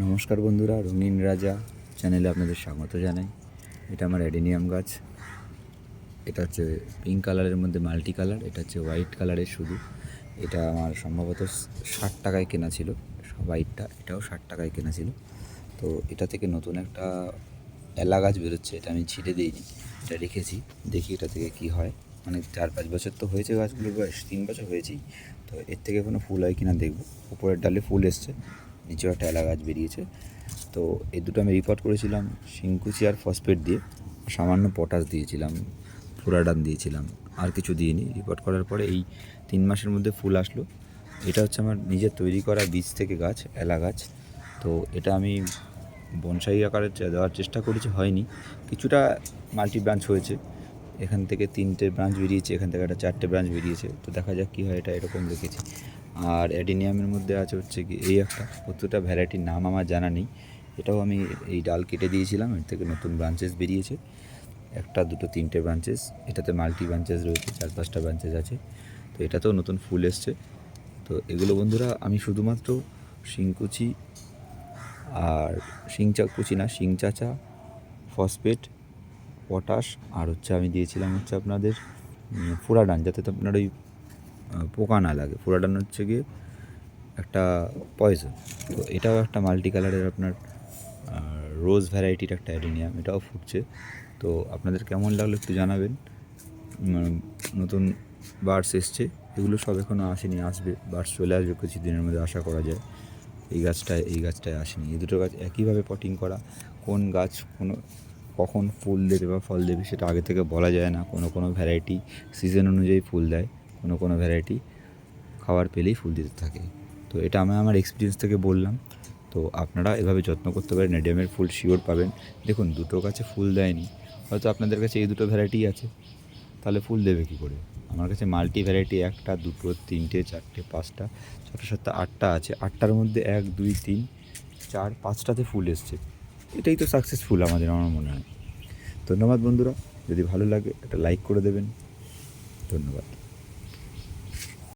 নমস্কার বন্ধুরা, রঙিন রাজা চ্যানেলে আপনাদের স্বাগত জানাই। এটা আমার অ্যাডেনিয়াম গাছ। এটা হচ্ছে পিঙ্ক কালারের মধ্যে মাল্টি কালার, এটা হচ্ছে হোয়াইট কালারের শুধু। এটা আমার সম্ভবত 60 টাকায় কেনা ছিল হোয়াইটটা, এটাও 60 টাকায় কেনা ছিল। তো এটা থেকে নতুন একটা এলা গাছ বেরোচ্ছে, এটা আমি ছিঁড়ে দিইনি, এটা রেখেছি, দেখি এটা থেকে কি হয়। মানে 4-5 বছর তো হয়েছে গাছগুলোর বয়স, 3 বছর হয়েছেই। তো এর থেকে কোনো ফুল হয় কিনা দেখব। উপরের ডালে ফুল এসছে, নিচেও একটা এলা গাছ বেরিয়েছে। তো এই দুটো আমি রিপোর্ট করেছিলাম শিংকুচি আর ফসফেট দিয়ে, সামান্য পটাশ দিয়েছিলাম, ফুরাডান দিয়েছিলাম, আর কিছু দিইনি। রিপোর্ট করার পরে এই 3 মাসের মধ্যে ফুল আসলো। এটা হচ্ছে আমার নিজের তৈরি করা বীজ থেকে গাছ, এলা গাছ। তো এটা আমি বনসাই আকারে দেওয়ার চেষ্টা করেছি, হয়নি। কিছুটা মাল্টি ব্রাঞ্চ হয়েছে, এখান থেকে 3টে ব্রাঞ্চ বেরিয়েছে, এখান থেকে একটা 4টে ব্রাঞ্চ বেরিয়েছে। তো দেখা যাক কী হয়, এটা এরকম রেখেছি। আর অ্যাডিনিয়ামের মধ্যে আছে হচ্ছে কি এই একটা, প্রত্যেকটা ভ্যারাইটির নাম আমার জানা নেই। এটাও আমি এই ডাল কেটে দিয়েছিলাম, এর থেকে নতুন ব্রাঞ্চেস বেরিয়েছে, 1, 2, 3টে ব্রাঞ্চেস। এটাতে মাল্টি ব্রাঞ্চেস রয়েছে, 4-5টা ব্রাঞ্চেস আছে। তো এটাতেও নতুন ফুল এসছে। তো এগুলো বন্ধুরা আমি শুধুমাত্র শিংকুচি আর শিং চাচা, ফসফেট, পটাশ, আর হচ্ছে আমি দিয়েছিলাম হচ্ছে আপনাদের ফুরাডান, যাতে তো আপনার ওই পোকা না লাগে। ফুরাডান হচ্ছে গিয়ে একটা পয়জন। তো এটাও একটা মাল্টি কালারের আপনার রোজ ভ্যারাইটির একটা অ্যাডেনিয়াম, এটাও ফুটছে। তো আপনাদের কেমন লাগলো একটু জানাবেন। নতুন বার্ডস এসছে, এগুলো সব এখনও আসেনি, আসবে, বার্ডস চলে আসবে কিছুদিনের মধ্যে আশা করা যায়। এই গাছটায় আসেনি। এই দুটো গাছ একইভাবে পটিং করা। কোন গাছ কখন ফুল দেবে বা ফল দেবে সেটা আগে থেকে বলা যায় না। কোনো ভ্যারাইটি সিজন অনুযায়ী ফুল দেয়, কোনো ভ্যারাইটি খাবার পেলেই ফুল দিতে থাকে। তো এটা আমি আমার এক্সপিরিয়েন্স থেকে বললাম। তো আপনারা এভাবে যত্ন করতে পারেন, অ্যাডেনিয়ামের ফুল শিওর পাবেন। দেখুন, দুটো গাছে ফুল দেয়নি, হয়তো আপনাদের কাছে এই দুটো ভ্যারাইটি আছে, তাহলে ফুল দেবে কী করে? আমার কাছে মাল্টি ভ্যারাইটি 1টা, 2টো, 3টে, 4টে, 5টা, 6টা, 7টা, 8টা আছে। 8টার মধ্যে 1, 2, 3, 4, 5টাতে ফুল এসছে। এটাই তো সাকসেসফুল আমার মনে হয়। ধন্যবাদ বন্ধুরা, যদি ভালো লাগে একটা লাইক করে দেবেন। ধন্যবাদ।